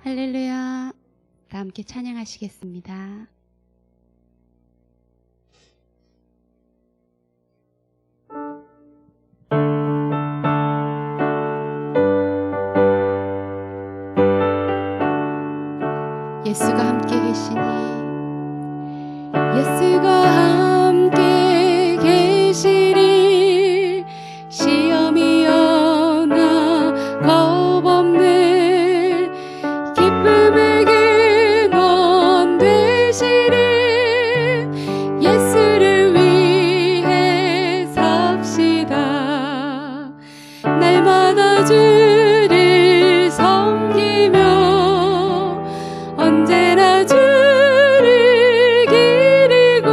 할렐루야. 다 함께 찬양하시겠습니다. 예수가 함께 계시니, 예수가 함께 계시니 시험이 오나 겁없는 기쁨의 근원 되시니 예수를 위해 삽시다. 날마다 주를 섬기며 언제나 주를 기리고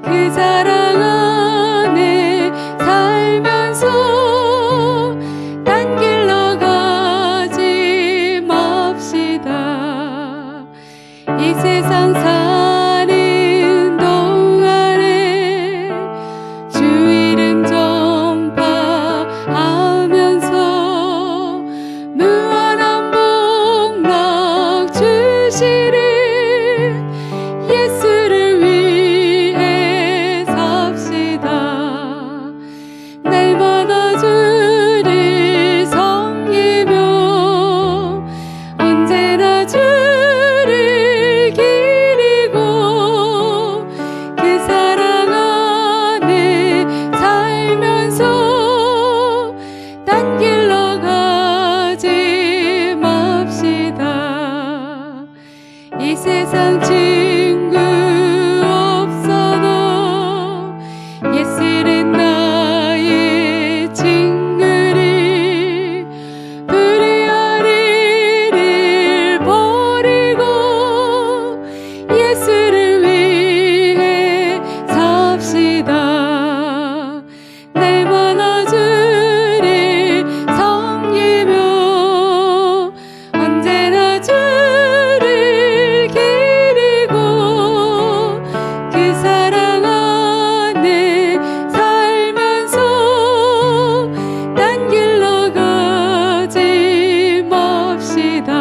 그 사랑 안에 살면서 딴 길로 가지 맙시다. 이 세상 사는 동안에 주 이름 전파하면서 무한한 복락 주시는 예수를 위해 삽시다. 날마다 주를 섬기며 언제나 주를 기리고 그 사랑 안에 살면서 딴 길로 가지 맙시다. 이 세상 친구 없어도 예수는 나의 친구를 불의아리를 버리고 예수를 위해 삽시다. 날마다 주를 섬기며 언제나 주를 기리고 그 사랑 안에 살면서 딴 길로 가지 맙시다.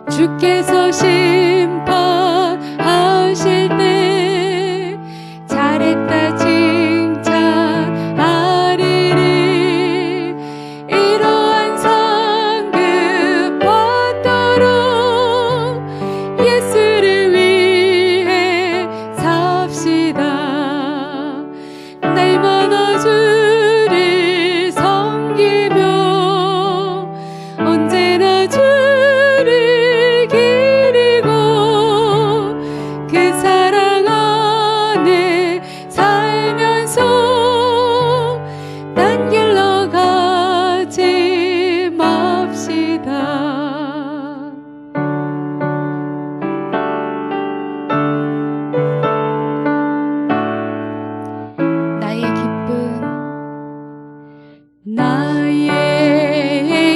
주께서 심판하실 때 잘했다 칭찬하리니 이러한 상급 받도록 예수를 위해 삽시다. 날마다 주를 섬기며 언제나 주를 기리고 그 사랑 안에 살면서 딴 길로 가지 맙시다. 나의 기쁨, 나의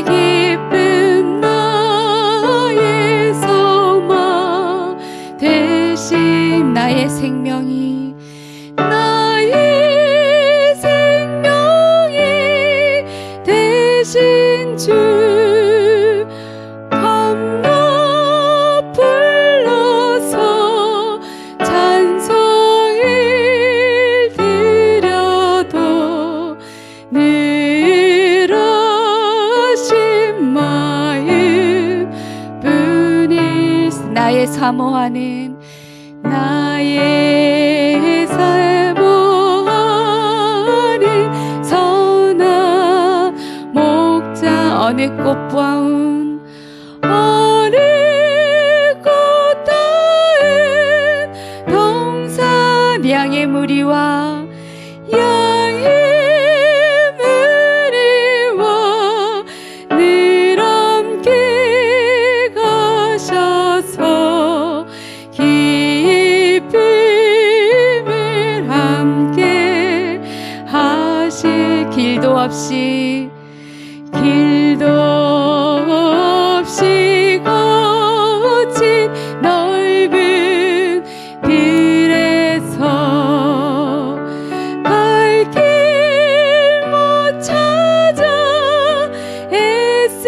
기쁨, 나의 소망 대신 나의 생명이, 나의 생명이 대신 주 밤낮 불러서 찬송을 드려도 늘어신 마음 뿐일 나의 사모하는, 나의 사모하는 선한 목자, 어느 꽃보아운 어느 꽃다운 동산 양의 무리와 양의 무리와 늘 함께 가셔서 기쁨을 함께 하실 길도 없이 거친 넓은 길에서 갈 길 못 찾아 애쓰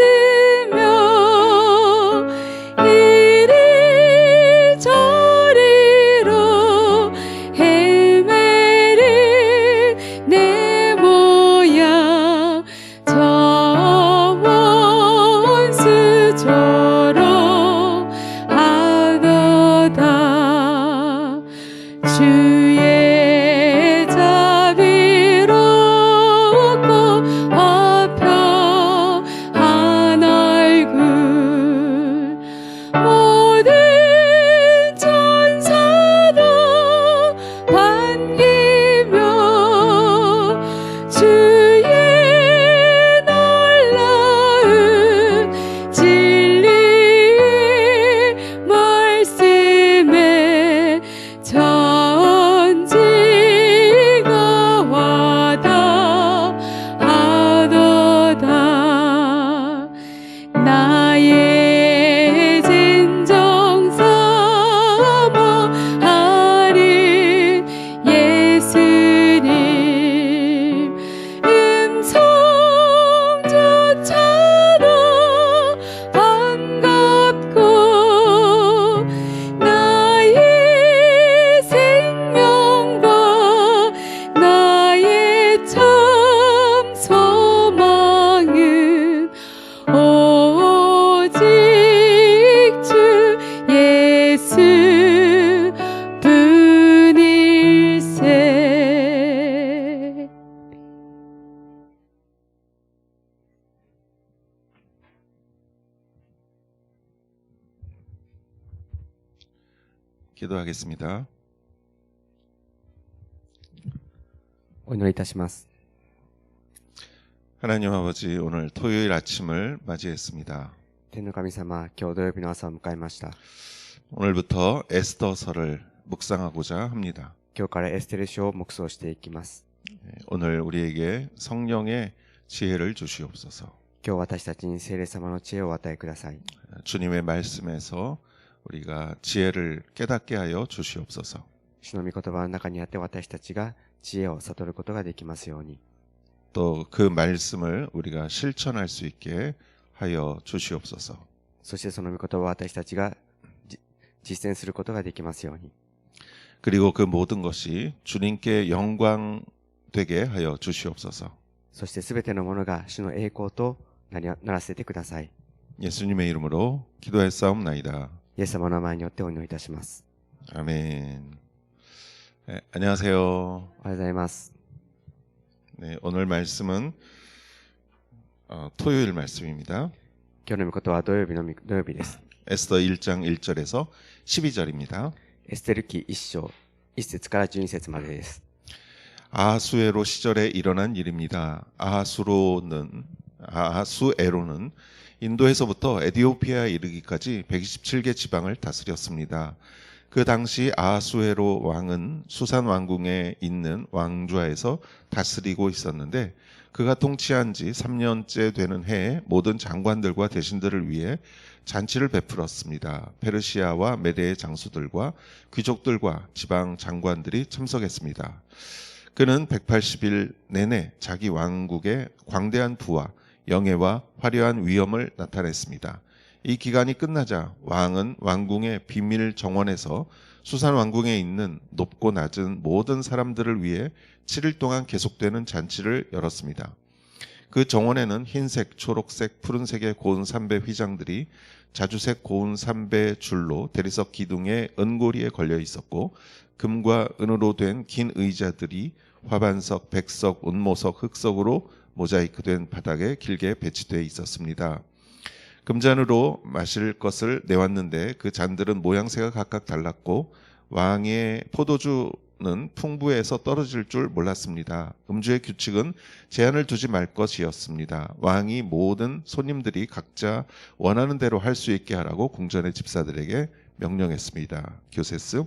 기도하겠습니다. お祈りいたします。 하나님 아버지, 오늘 토요일 아침을 맞이했습니다. 天の神様、今日土曜日の朝を迎えました。 오늘부터 에스더서를 묵상하고자 합니다. 今日からエステル書を黙想していきます。 오늘 우리에게 성령의 지혜를 주시옵소서. 今日私たちに聖霊様の知恵をお与えください。 주님의 말씀에서 우리가 지혜를 깨닫게 하여 주시옵소서. 主の御言葉の中にあって私たちが知恵を悟ることができますように。 또 그 말씀을 우리가 실천할 수 있게 하여 주시옵소서. そしてその御言葉を私たちが実践することができますように。 그리고 그 모든 것이 주님께 영광 되게 하여 주시옵소서. そしてすべてのものが主の栄光とならせてください。 예수님의 이름으로 기도했사옵나이다. イエス様の名前によってお祈りいたします。 아멘. 네, 안녕하세요. おはようございます。 네, 오늘 말씀은 토요일 말씀입니다. 今日の御言葉は土曜日です。 에스더 1장 1절에서 12절입니다. エステル記1章1節から12節までです。 아하수에로 시절에 일어난 일입니다. 아하수에로는 인도에서부터 에디오피아에 이르기까지 127개 지방을 다스렸습니다. 그 당시 아하수에로 왕은 수산 왕궁에 있는 왕좌에서 다스리고 있었는데 그가 통치한 지 3년째 되는 해에 모든 장관들과 대신들을 위해 잔치를 베풀었습니다. 페르시아와 메대의 장수들과 귀족들과 지방 장관들이 참석했습니다. 그는 180일 내내 자기 왕국의 광대한 부와 영예와 화려한 위엄을 나타냈습니다. 이 기간이 끝나자 왕은 왕궁의 비밀 정원에서 수산 왕궁에 있는 높고 낮은 모든 사람들을 위해 7일 동안 계속되는 잔치를 열었습니다. 그 정원에는 흰색, 초록색, 푸른색의 고운 삼배 휘장들이 자주색 고운 삼배 줄로 대리석 기둥의 은고리에 걸려 있었고 금과 은으로 된 긴 의자들이 화반석, 백석, 운모석, 흑석으로 모자이크된 바닥에 길게 배치되어 있었습니다. 금잔으로 마실 것을 내왔는데 그 잔들은 모양새가 각각 달랐고 왕의 포도주는 풍부해서 떨어질 줄 몰랐습니다. 음주의 규칙은 제한을 두지 말 것이었습니다. 왕이 모든 손님들이 각자 원하는 대로 할 수 있게 하라고 궁전의 집사들에게 명령했습니다. 교세스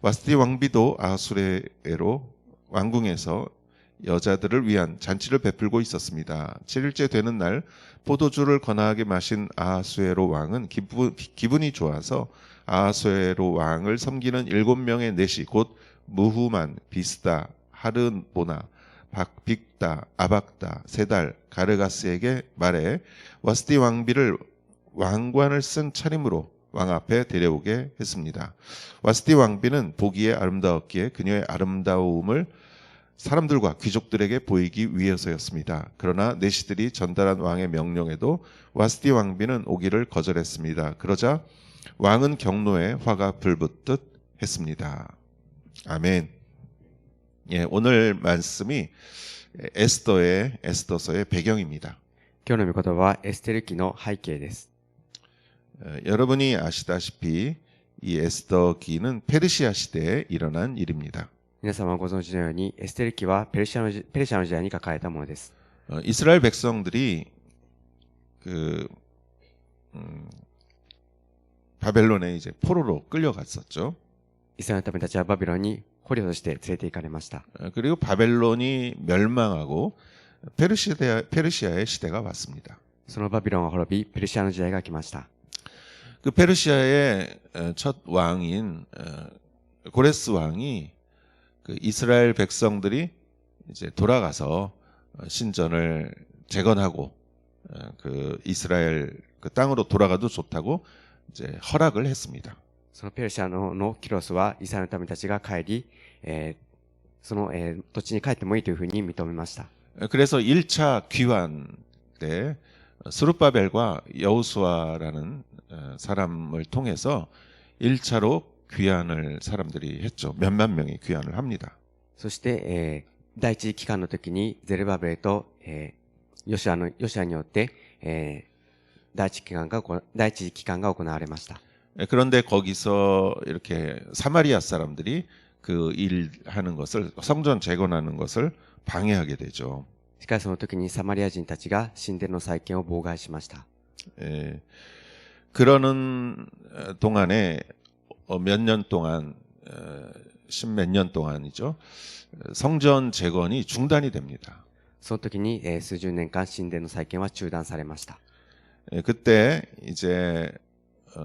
와스티 왕비도 아하수에로 왕궁에서 여자들을 위한 잔치를 베풀고 있었습니다. 7일째 되는 날 포도주를 거나하게 마신 아하수에로 왕은 기분이 좋아서 아하수에로 왕을 섬기는 7명의 내시 곧 무후만, 비스다, 하르보나, 빅다, 아박다, 세달, 가르가스에게 말해 와스티 왕비를 왕관을 쓴 차림으로 왕 앞에 데려오게 했습니다. 와스티 왕비는 보기에 아름다웠기에 그녀의 아름다움을 사람들과 귀족들에게 보이기 위해서였습니다. 그러나 내시들이 전달한 왕의 명령에도 와스티 왕비는 오기를 거절했습니다. 그러자 왕은 경로에 화가 불붙듯 했습니다. 아멘. 예, 오늘 말씀이 에스더서의 배경입니다. 今日の御言葉はエステル記の背景です。 여러분이 아시다시피 이 에스더기는 페르시아 시대에 일어난 일입니다. 皆様はご存知のようにエステル記はペルシャの時代に書かれたものです。 이스라엘 백성들이 바벨론에 이제 포로로 끌려갔었죠. イスラエルの民たちはバビロンに捕虜として連れて行かれました。 그리고 바벨론이 멸망하고 페르시아의 시대가 왔습니다. そのバビロンは滅び、ペルシアの時代が来ました。 그 페르시아의 첫 왕인 고레스 왕이 그 이스라엘 백성들이 이제 돌아가서 신전을 재건하고 그 이스라엘 그 땅으로 돌아가도 좋다고 이제 허락을 했습니다. そのペルシャのキロスはイスラエルの民たちが帰り、その、土地に帰ってもいいというふうに認めました。 그래서 1차 귀환 때 스룹바벨과 여호수아라는 사람을 통해서 1차로 귀환을 사람들이 했죠. 몇만 명이 귀환을 합니다. そして、第一次期間の時にゼルバベルと、ヨシアによって、第一次期間が行われました。 그런데 거기서 이렇게 사마리아 사람들이 그 일하는 것을 성전 재건하는 것을 방해하게 되죠. しかしその時にサマリア人たちが神殿の再建を妨害しました。 예, 그러는 동안에 몇 년 동안 십몇 년 동안이죠. 성전 재건이 중단이 됩니다. その時に、数十年間神殿の再建は中断されました。 그때 이제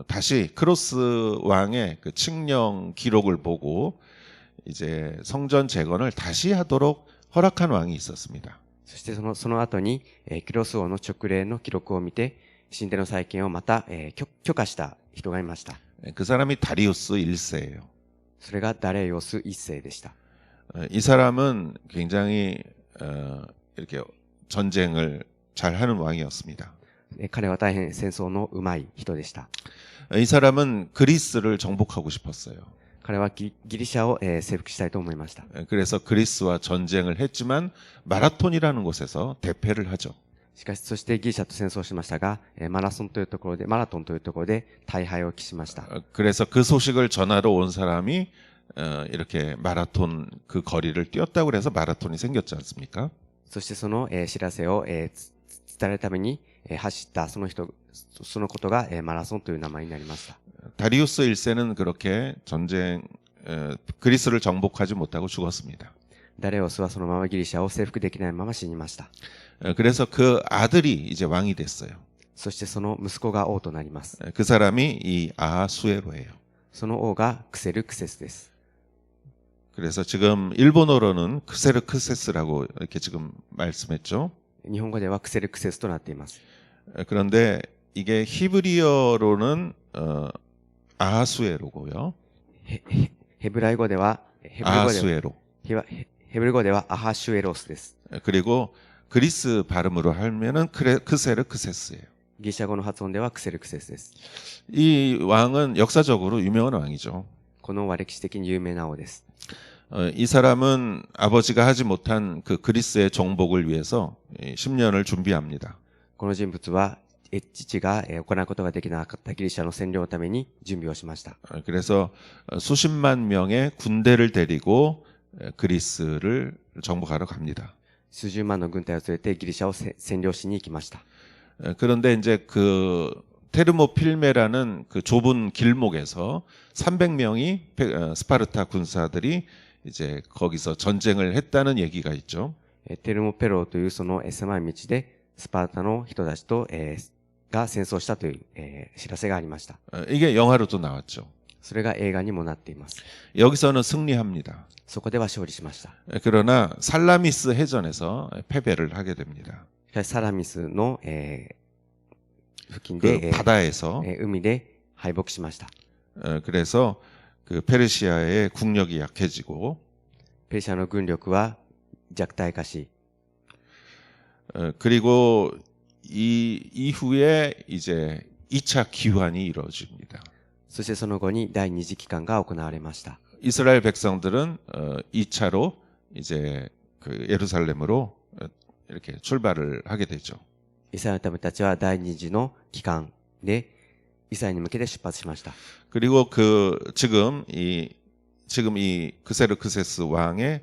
다시 크로스 왕의 그 칙령 기록을 보고 이제 성전 재건을 다시 하도록 허락한 왕이 있었습니다. そしてその後に、キロス王の勅令の記録を見て、神殿の再建をまた、許可した人がいました。 그 사람이 다리우스 1세예요. それがダレイオス一世でした。 이 사람은 굉장히 이렇게 전쟁을 잘하는 왕이었습니다. 彼は大変戦争の上手い人でした。 이 사람은 그리스를 정복하고 싶었어요. 彼はギリシャを、征服したいと思いました。 그래서 그리스와 전쟁을 했지만 마라톤이라는 곳에서 대패를 하죠. しかし、そしてギリシャと戦争しましたが、マラトンというところで大敗を喫しました。 그래서 그 소식을 전하러 온 사람이 이렇게 마라톤 그 거리를 뛰었다고 그래서 마라톤이 생겼지 않습니까? そしてその、知らせを、伝えるために、走ったそのことが、マラソンという名前になりました。 다리우스 1세는 그렇게 그리스를 정복하지 못하고 죽었습니다. ダレオスはそのままギリシャを征服できないまま死にました。 그래서 그 아들이 이제 왕이 됐어요. そしてその息子が王となります。 그 사람이 이 아하수에로예요. その王がクセルクセスです。 그래서 지금 일본어로는 크세르크세스라고 이렇게 지금 말씀했죠. 日本語ではクセルクセスとなっています。 그런데 이게 히브리어로는 아하수에로고요. ヘブライ語では、ヘブル語ではアハシュエロスです。 그리고 그리스 발음으로 하면은 크세르크세스예요. ギリシャ語の発音ではクセルクセスです。 이 왕은 역사적으로 유명한 왕이죠. この王は歴史的に有名な王です。 이 사람은 아버지가 하지 못한 그 그리스의 정복을 위해서 10년을 준비합니다. この人物は、父が行うことができなかったギリシャの占領のために準備をしました。 그래서 수십만 명의 군대를 데리고 그리스를 정복하러 갑니다. 数十万の軍隊を連れてギリシャを占領しに行きました。 그런데 이제 그 테르모필메라는 그 좁은 길목에서 300명이 스파르타 군사들이 이제 거기서 전쟁을 했다는 얘기가 있죠. テルモペロというその狭い道でスパルタの人たちと、が戦争したという、知らせがありました。 이게 영화로도 나왔죠. それが映画にもなっています。 여기서는 승리합니다. そこでは勝利しました。 그러나 살라미스 해전에서 패배를 하게 됩니다. しかしサラミスの、付近 그 で、 바다에서 海で敗北しました。 그래서 그 페르시아의 국력이 약해지고 ペルシャの軍力は弱体化し、 그리고 이 이후에 이제 2차 기환이 이루어집니다. そしてその後に第二次期間が行われました。 이스라엘 백성들은 2차로 이제 그 예루살렘으로 이렇게 출발을 하게 되죠. イスラエルの民たちは第二次の期間でイスラエルに向けて出発しました。 그리고 지금 이 그세르크세스 왕의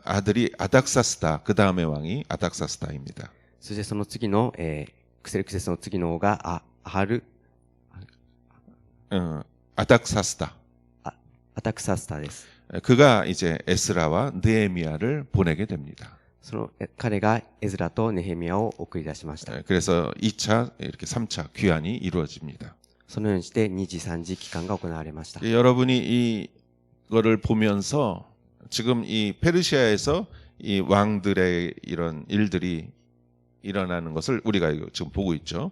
아들이 아닥사스다. 그 다음의 왕이 아닥사스다입니다. そしてその次の、クセルクセスの次の王が아닥사스다. アタクサスタです。 그가 이제 에스라와 느헤미야를 보내게 됩니다. その彼がエズラとネヘミヤを送り出しました。 그래서 2차 이렇게 3차 귀환이 이루어집니다. そのようにして2次3次期間が行われました。 여러분이 이거를 보면서 지금 이 페르시아에서 이 왕들의 이런 일들이 일어나는 것을 우리가 지금 보고 있죠.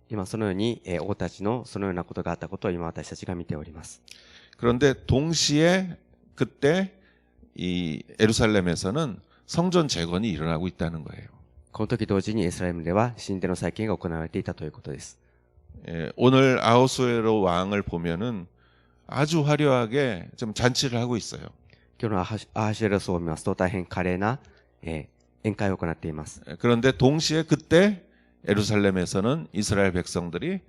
今そのように、王たちのそのようなことがあったことを今私たちが見ております。 그런데 동시에 그때 이 예루살렘에서는 성전 재건이 일어나고 있다는 거예요. この時同時にエスラエムでは神殿の再建が行われていたということです。 오늘 아하수에로 왕을 보면은 아주 화려하게 좀 잔치를 하고 있어요. 今日のアハシュエロスを見ますと大変華麗な、宴会を行っています。 그런데 동시에 그때 예루살렘에서는 이스라엘 백성들이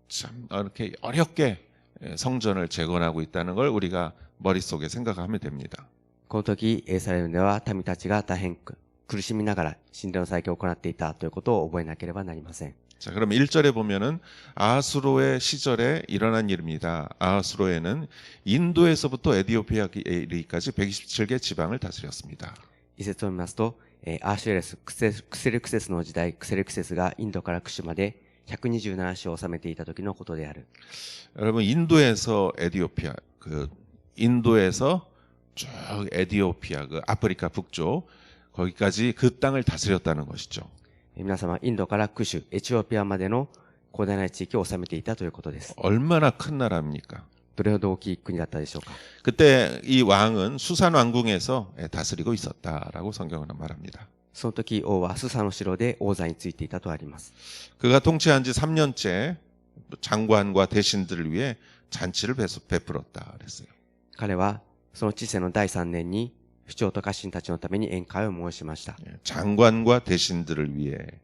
참 이렇게 어렵게 성전을 재건하고 있다는 걸 우리가 머릿속에 생각하면 됩니다. この時、エルサレムでは民たちが大変苦しみながら神殿の再建を行っていたということを覚えなければなりません。 자, 그럼 1절에 보면은 아하수로의 시절에 일어난 일입니다. 아하수로에는 인도에서부터 에디오피아에 이르기까지 127개 지방을 다스렸습니다. 一節を見ますと、アーシュエレス、クセルクセスの時代、クセルクセスがインドからクシュまで127州を治めていた時のことである。 여러분 인도에서 에디오피아 인도에서 쭉 에디오피아 아프리카 북쪽 거기까지 그 땅을 다스렸다는 것이죠. 皆様、インドからクシュ、エチオピアまでの広大な地域を治めていたということです。 얼마나 큰 나라입니까? どれほど大きい国だったでしょうか。 그때 이 왕은 수산 왕궁에서 다스리고 있었다라고 성경은 말합니다. その時、王はスサの城で王座についていたとあります。 그가 통치한 지 3년째 장관과 대신들을 위해 잔치를 베풀었다 그랬어요. 彼は、その治世の第3年に、首長と家臣たちのために宴会を申しました。 장관과 대신들을 위해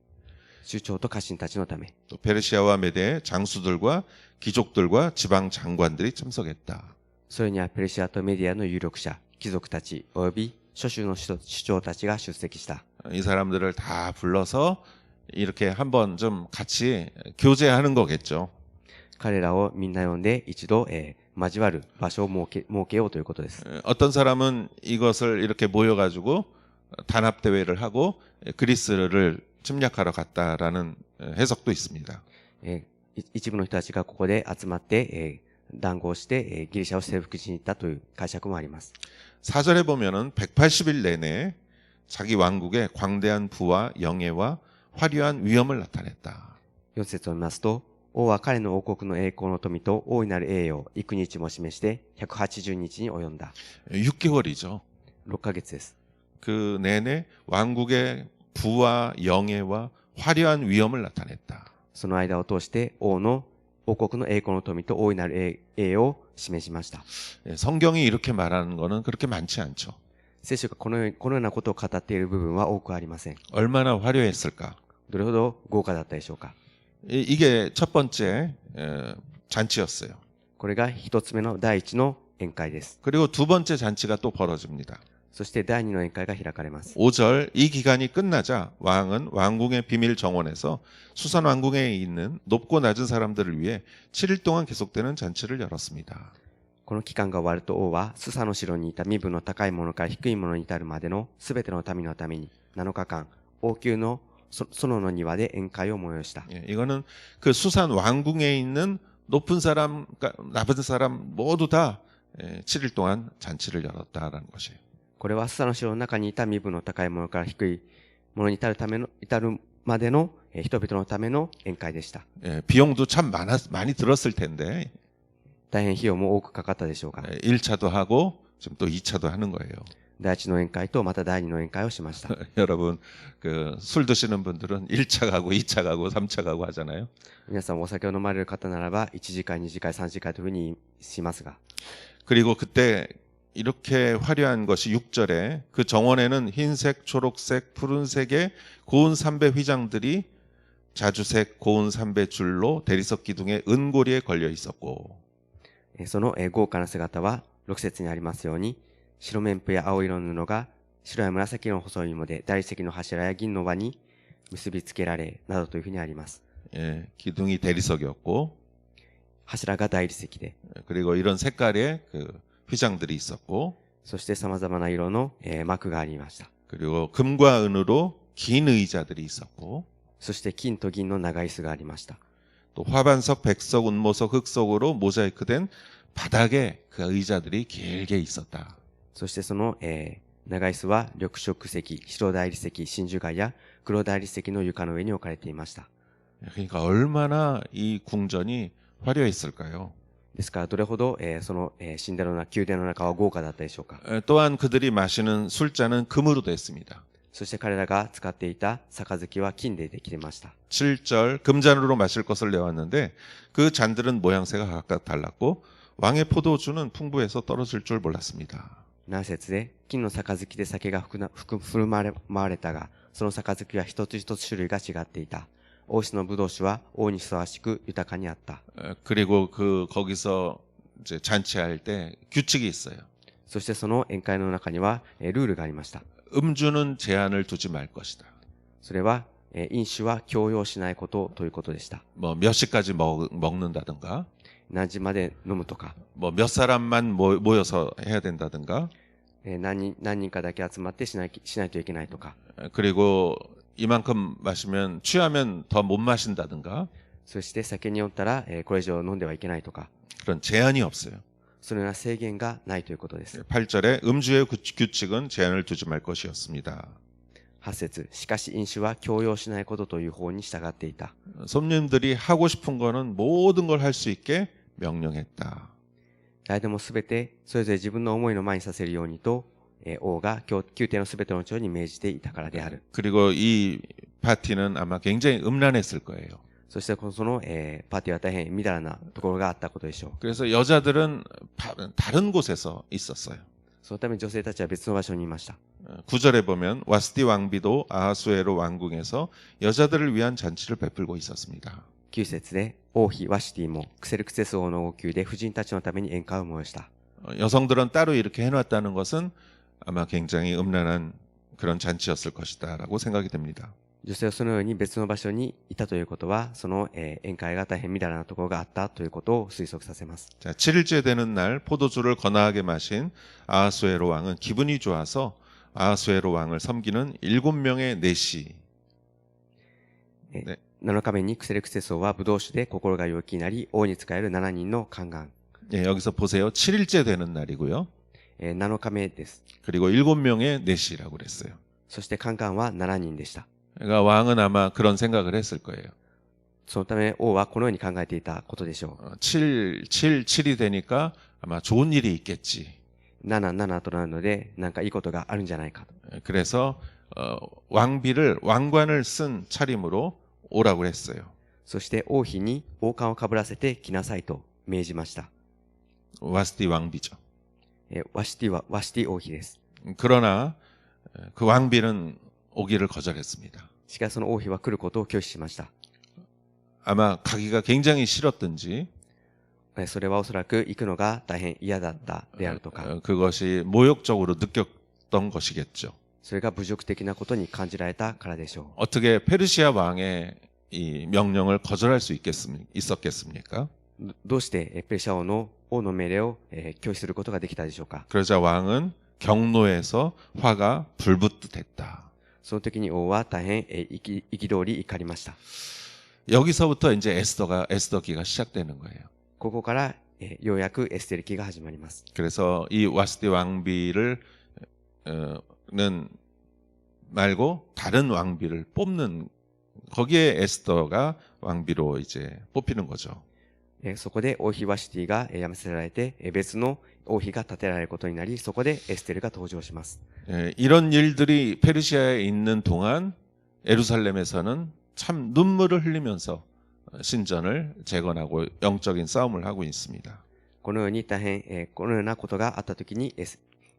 首長と家臣たちのため、 또 페르시아와 메대 장수들과 귀족들과 지방 장관들이 참석했다. それにはペルシアとメディアの有力者、貴族たち、及び諸州の首長たちが出席した。 이 사람들을 다 불러서 이렇게 한번 좀 같이 교제하는 거겠죠. 彼らをみんな呼んで一度、交わる場所を設けようということです。 어떤 사람은 이것을 이렇게 모여가지고 단합 대회를 하고 그리스를 침략하러 갔다라는 해석도 있습니다. 一部の人たちがここで集まって、談合して、ギリシャを征服しに行ったという解釈もあります。 4절에 보면은 180일 내내 자기 왕국의 광대한 부와 영예와 화려한 위엄을 나타냈다. 4節を見ますと、王は彼の王国の栄光の富と大いなる栄誉、幾日も示して180日に及んだ。 6개월이죠. 6ヶ月です。 그 내내 왕국의 부와 영예와 화려한 위엄을 나타냈다. その間を通して王国の栄光の富と大いなる栄誉を示しました。 성경이 이렇게 말하는 거는 그렇게 많지 않죠. 聖書がこのようなことを語っている部分は多くありません。 얼마나 화려했을까? どれほど豪華だったでしょうか。 이게 첫 번째 잔치였어요. これが一つ目の第一の宴会です。 그리고 두 번째 잔치가 또 벌어집니다. そして第二の宴会が開かれます。 5절 이 기간이 끝나자 왕은 왕궁의 비밀 정원에서 수산 왕궁에 있는 높고 낮은 사람들을 위해 7일 동안 계속되는 잔치를 열었습니다. この期間が終わると王はスサの城にいた身分の高い者から低い者に至るまでのすべての民のために7日間王宮の園の庭で宴会を催した。 이거는 그 수산 왕궁에 있는 높은 사람, 낮은 사람 모두 다 7일 동안 잔치를 열었다라는 것이에요. これはスサの城の中にいた身分の高い者から低い者に至るまでの人々のための宴会でした。 비용도 참 많이 들었을 텐데 大変費用も多くかかったでしょうか。 1차도 하고 지금 또 2차도 하는 거예요. 第一の宴会とまた第二の宴会をしました。 여러분 그 술 드시는 분들은 1차 가고 2차 가고 3차 가고 하잖아요. 皆さんお酒を飲まれる方ならば1次会、2次会、3次会というふうにしますが、 그리고 그때 이렇게 화려한 것이 6절에 그 정원에는 흰색, 초록색, 푸른색의 고운 삼배 휘장들이 자주색 고운 삼배 줄로 대리석 기둥의 은고리에 걸려 있었고 その豪華な姿は6節にありますように、白綿布や青色の布が白や紫の細い紐で大理石の柱や銀の輪に結びつけられなどというふうにあります。 기둥이 대리석이었고 柱が大理石で、 그리고 이런 색깔의 그 휘장들이 있었고 そして様々な色の幕がありました。 그리고 금과 은으로 긴 의자들이 있었고 そして金と銀の長い椅子がありました。 또 화반석, 백석, 운모석, 흑석으로 모자이크된 바닥에 그 의자들이 길게 있었다. そしてその、長い椅子は緑色石、白大理石、真珠貝や黒大理石の床の上に置かれていました。 그러니까 얼마나 이 궁전이 화려했을까요? ですからどれほど、その、神殿の宮殿の中は豪華だったでしょうか。 또한 그들이 마시는 술잔은 금으로 됐습니다. そして彼らが使っていた杯は金でできていました。 7절 금잔으로 마실 것을 내왔는데 그 잔들은 모양새가 각각 달랐고 왕의 포도주는 풍부해서 떨어질 줄 몰랐습니다. 7節で金の杯で酒が振る舞われたが、その杯は一つ一つ種類が違っていた。王子の葡萄酒は王にふさわしく豊かにあった。 그리고 그 거기서 이제 잔치할 때 규칙이 있어요. そしてその宴会の中にはルールがありました。 음주는 제한을 두지 말 것이다. それは飲酒は強要しないことということでした。 뭐 몇 시까지 먹는다든가, 何時まで飲むとか、 뭐 몇 사람만 모여서 해야 된다든가, 何人かだけ集まってしないといけないとか、 그리고 이만큼 마시면 취하면 더 못 마신다든가, そして酒に酔ったらこれ以上飲んではいけないとか、 그런 제한이 없어요. そのような制限がないということです。 8절에 음주의 규칙은 제한을 두지 말 것이었습니다. 8節、しかし飲酒は強要しないことという方に従っていた。 손님들이 하고 싶은 거는 모든 걸 할 수 있게 명령했다. 誰でもすべてそれぞれ自分の思いの前にさせるようにと、王が宮廷のすべての長に命じていたからである。 그리고 이 파티는 아마 굉장히 음란했을 거예요. そしてその、パーティーは大変みだらなところがあったことでしょう。 그래서 여자들은 다른 곳에서 있었어요. そのため女性たちは別の場所にいました。 9절에 보면 와스디 왕비도 아하수에로 왕궁에서 여자들을 위한 잔치를 베풀고 있었습니다. 9節で王妃ワシティもクセルクセス王の王宮で婦人たちのために宴会を催した。 여성들은 따로 이렇게 해놨다는 것은 아마 굉장히 음란한 그런 잔치였을 것이다라고 생각이 됩니다. 女性はそのように別の場所にいたということは、その、宴会が大変みだらなところがあったということを推測させます。 자, 7일째 되는 날 포도주를 거나하게 마신 아하수에로 왕은 기분이 좋아서 아하수에로 왕을 섬기는 7명의 내시. 7日目にクセルクセス王はブドウ酒で心が陽気になり、王に仕える7人の宦官。 예, 여기서 보세요. 7일째 되는 날이고요. 7日目です。 그리고 7명의 내시라고 그랬어요. そして宦官は7人でした。 그러니까 왕은 아마 그런 생각을 했을 거예요. そのため王はこのように考えていたことでしょう。 7이 되니까 아마 좋은 일이 있겠지. 7となるので、なんかいいことがあるんじゃないかと。 그래서 왕관을 쓴 차림으로 오라고 했어요. そして王妃に王冠をかぶらせて来なさいと命じました。 와스디 왕비죠. ワシティ王妃です。 그러나 그 왕비는 오기를 거절했습니다. しかしその王妃は来ることを拒否しました。 아마 가기가 굉장히 싫었든지 それはおそらく行くのが大変嫌だったであるとか、 그것이 모욕적으로 느꼈던 것이겠죠. それが侮辱的なことに感じられたからでしょう。 어떻게 페르시아 왕의 이 명령을 거절할 수 있었겠습니까? どうしてペルシャ王の命令を拒否することができたでしょうか。 그러자 왕은 경노해서 화가 불붙듯했다. その時に王は大変憤り怒りました。 여기서부터 이제 에스더기가 시작되는 거예요. ここからようやくエステル記が始まります。 그래서 이 와스디 왕비를 는 말고 다른 왕비를 뽑는 거기에 에스더가 왕비로 이제 뽑히는 거죠. そこで王妃ワシティが辞めさせられて別の王妃が立てられることになり、そこでエステルが登場します。 이런 일들이 페르시아에 있는 동안 예루살렘에서는 참 눈물을 흘리면서 신전을 재건하고 영적인 싸움을 하고 있습니다. このように大変このようなことがあったときに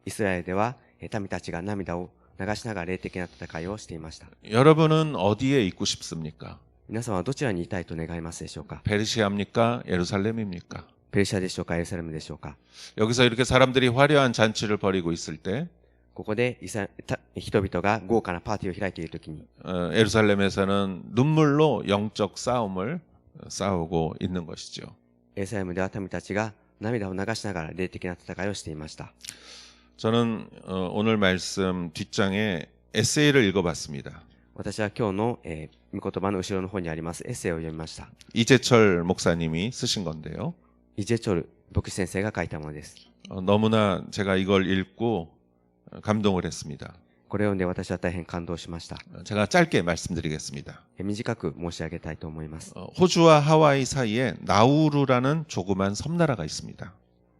イスラエルでは民たちが涙を流しながら霊的な戦いをしていました。 여러분은 어디에 있고 싶습니까? 皆様はどちらにいたいと願いますでしょうか。 페르시아입니까? 예루살렘입니까? ペルシャでしょうか、エルサレムでしょうか。 여기서 이렇게 사람들이 화려한 잔치를 벌이고 있을 때 ここで人々が豪華なパーティーを開いているときに 예루살렘에서는 눈물로 영적 싸움을 싸우고 있는 것이죠. エルサレムでは民たちが涙を流しながら霊的な戦いをしていました。 저는 오늘 말씀 뒷장에 에세이를 읽어봤습니다. 私は今日の、御言葉の後ろの方にありますエッセイを読みました。 이재철 목사님이 쓰신 건데요. イジェチョル牧師先生が書いたものです。 너무나 제가 이걸 읽고 감동을 했습니다. これを読んで私は大変感動しました。 제가 짧게 말씀드리겠습니다. 短く申し上げたいと思います。 호주와 하와이 사이에 나우루라는 조그만 섬나라가 있습니다.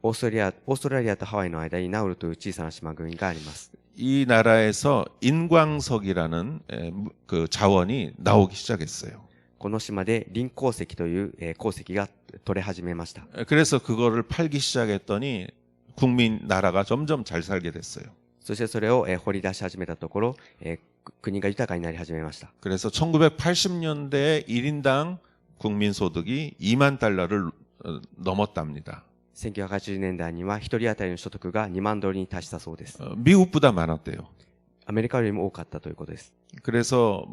オーストラリアとハワイの間にナウルという小さな島国があります。 이 나라에서 인광석이라는 그 자원이 나오기 시작했어요. この島でリン鉱石という鉱石が取れ始めました。 그래서 그거를 팔기 시작했더니 나라가 점점 잘 살게 됐어요. そしてそれを掘り出し始めたところ、国が豊かになり始めました。 그래서 1980년대에 1인당 국민 소득이 2만 달러를 넘었답니다. 1980年代には1人当たりの所得が2万ドルに達したそうです。 미국보다 많았대요. アメリカよりも多かったということです。 그래서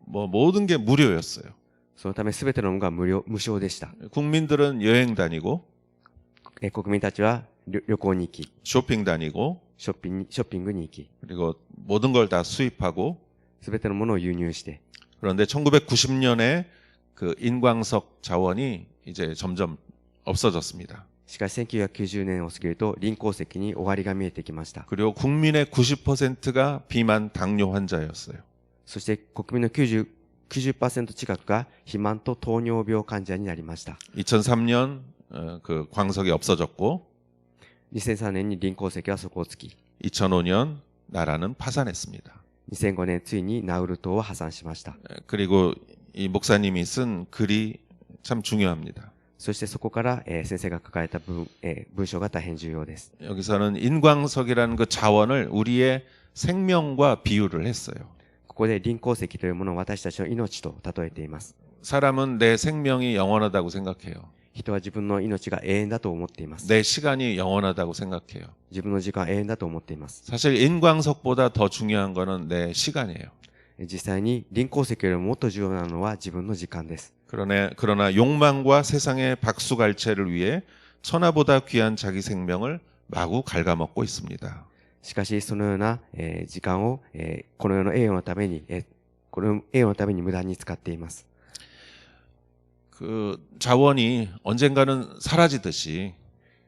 뭐 모든 게 무료였어요. そのため全てのものが無償でした。 국민들은 여행 다니고 国民たちは旅行に行き、 쇼핑 다니고 ショッピングに行き、 그리고 모든 걸 다 수입하고 全てのものを輸入して、 그런데 1990년에 그 인광석 자원이 이제 점점 없어졌습니다. しかし1990年を過ぎると臨鉱石に終わりが見えてきました。 그리고 국민의 90%가 비만 당뇨 환자였어요. そして国民の90% 近くが肥満と糖尿病患者になりました。 2003년 그 광석이 없어졌고 2003年に臨鉱石は底をつき、 2005년 나라는 파산했습니다. 2005年ついにナウル島は破産しました。 그리고 이 목사님이 쓴 글이 참 중요합니다. そしてそこから先生が書かれた文章が大変重要です。 여기서는 인광석이라는 그 자원을 우리의 생명과 비유를 했어요. ここで臨鉱石というものを私たちの命と例えています。 사람은 내 생명이 영원하다고 생각해요. 人は自分の命が永遠だと思っています。 내 시간이 영원하다고 생각해요. 自分の時間は永遠だと思っています。 사실 인광석보다 더 중요한 거는 내 시간이에요. 実際に臨鉱石よりももっと重要なのは自分の時間です。 그러나 욕망과 세상의 박수갈채를 위해 천하보다 귀한 자기 생명을 마구 갉아먹고 있습니다. しかしそのような時間をこの世の栄誉のために無駄に使っています。 그 자원이 언젠가는 사라지듯이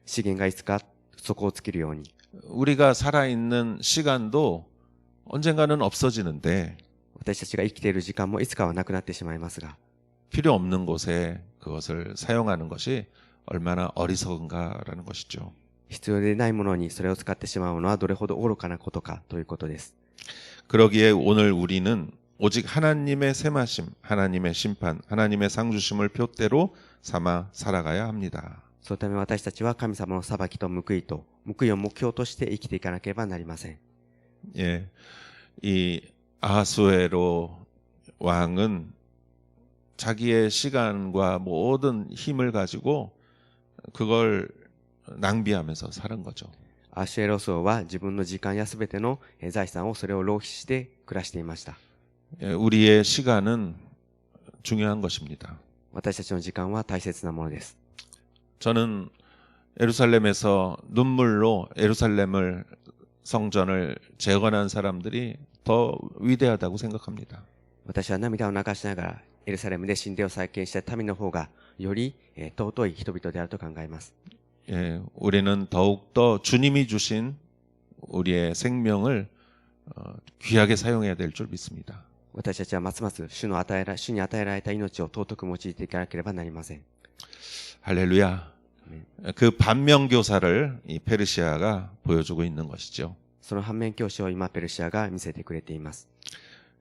資源がいつか底をつけるように、 우리가 살아있는 시간도 언젠가는 없어지는데 私たちが生きている時間もいつかはなくなってしまいますが、 필요 없는 곳에 그것을 사용하는 것이 얼마나 어리석은가라는 것이죠. 必要でないものにそれを使ってしまうのはどれほど愚かなことかということです。 그러기에 오늘 우리는 오직 하나님의 세마심, 하나님의 심판, 하나님의 상주심을 표대로 삼아 살아가야 합니다. そのため私たちは神様の裁きと報いを目標として生きていかなければなりません。 예, 이 아하수에로 왕은 자기의 시간과 모든 힘을 가지고 그걸 낭비하면서 사는 거죠. アシュエロス王は自分の時間やすべての財産をそれを浪費して暮らしていました。 예, 우리의 시간은 중요한 것입니다. 私たちの時間は大切なものです。 저는 예루살렘에서 눈물로 예루살렘을 성전을 재건한 사람들이 더 위대하다고 생각합니다. 私は涙を流しながらエルサレムで神殿を再建した民の方がより尊い人々であると考えます。 예, 우리는 더욱더 주님이 주신 우리의 생명을 귀하게 사용해야 될 줄 믿습니다. 私たちはますます主に与えられた命を尊く用いていかなければなりません。 할렐루야. 그 반면교사를 이 페르시아가 보여주고 있는 것이죠. その反面教師を今ペルシアが見せてくれています。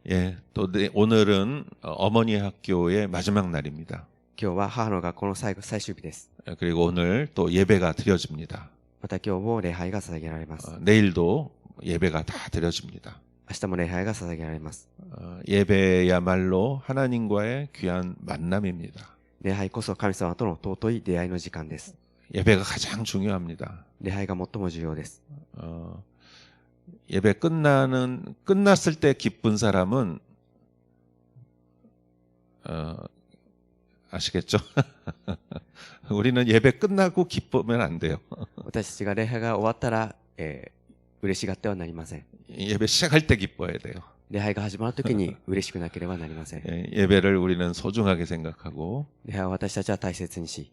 예, 또 오늘은 어머니 학교의 마지막 날입니다. 今日は母の学校の最終日です。 그리고 오늘 또 예배가 드려집니다. また今日も礼拝が捧げられます。 내일도 예배가 다 드려집니다. 明日も礼拝が捧げられます。 예배야말로 하나님과의 귀한 만남입니다. 礼拝こそ神様との尊い出会いの時間です。 예배가 가장 중요합니다. 礼拝が最も重要です。 예배 끝났을 때 기쁜 사람은 아시겠죠? 우리는 예배 끝나고 기쁘면 안 돼요. 私たちが礼拝が終わったら、嬉しがってはなりません。 예배 시작할 때 기뻐야 돼요. 礼拝が始まるときに嬉しくなければなりません。 예배를 우리는 소중하게 생각하고 礼拝を私たちは大切にし、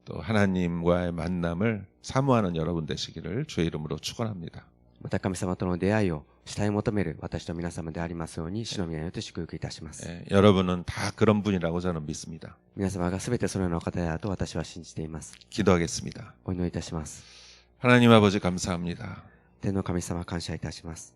또 하나님과의 만남을 사모하는 여러분 되시기를 주의 이름으로 축원합니다. また神様との出会いを主体求める私と皆様でありますように主の皆によって祝福いたします。 여러분은 다 그런 분이라고 저는 믿습니다. 皆様がすべてそのようなお方であると私は信じています。 기도하겠습니다. お祈りいたします。 하나님 아버지 감사합니다. 天の神様感謝いたします。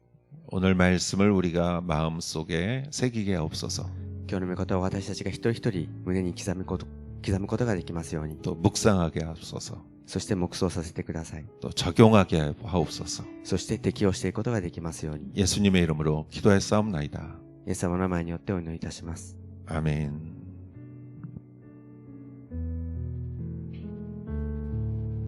오늘 말씀을 우리가 마음속에 새기게 하옵소서. 今日の御言葉を私たちが一人一人胸に刻むことができますように。 또 묵상하게 하옵소서. そして黙想させてください。 또 적용하게 하옵소서. そして適応していくことができますように。 예수님의 이름으로 기도했사옵나이다. イエス様の名前によってお祈りいたします。 아멘.